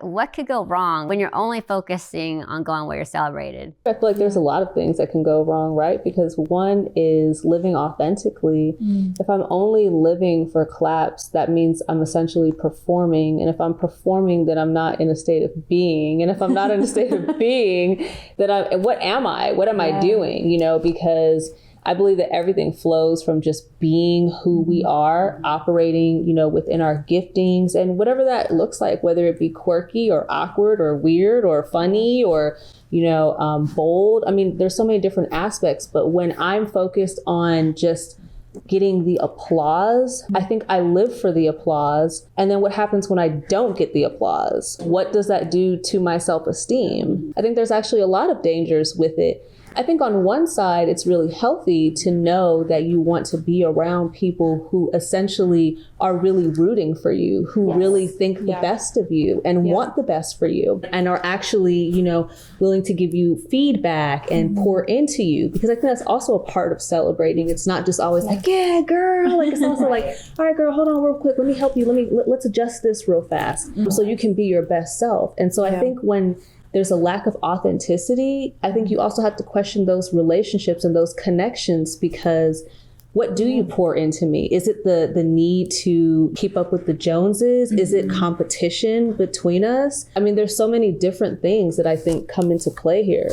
What could go wrong when you're only focusing on going where you're celebrated? I feel like there's a lot of things that can go wrong, right? Because one is living authentically. If I'm only living for claps, that means I'm essentially performing. And if I'm performing, then I'm not in a state of being. And if I'm not in a state of being, then what am I? What am I doing? You know, because I believe that everything flows from just being who we are, operating, you know, within our giftings and whatever that looks like, whether it be quirky or awkward or weird or funny or, you know, bold. I mean, there's so many different aspects, but when I'm focused on just getting the applause, I think I live for the applause. And then what happens when I don't get the applause? What does that do to my self-esteem? I think there's actually a lot of dangers with it. I think on one side, it's really healthy to know that you want to be around people who essentially are really rooting for you, who really think the best of you and want the best for you and are actually, you know, willing to give you feedback and pour into you. Because I think that's also a part of celebrating. It's not just always like, yeah, girl. Like it's also like, all right, girl, hold on real quick. Let me help you. Let's adjust this real fast so you can be your best self. And so I think when there's a lack of authenticity, I think you also have to question those relationships and those connections, because what do you pour into me? Is it the need to keep up with the Joneses? Is it competition between us? I mean, there's so many different things that I think come into play here.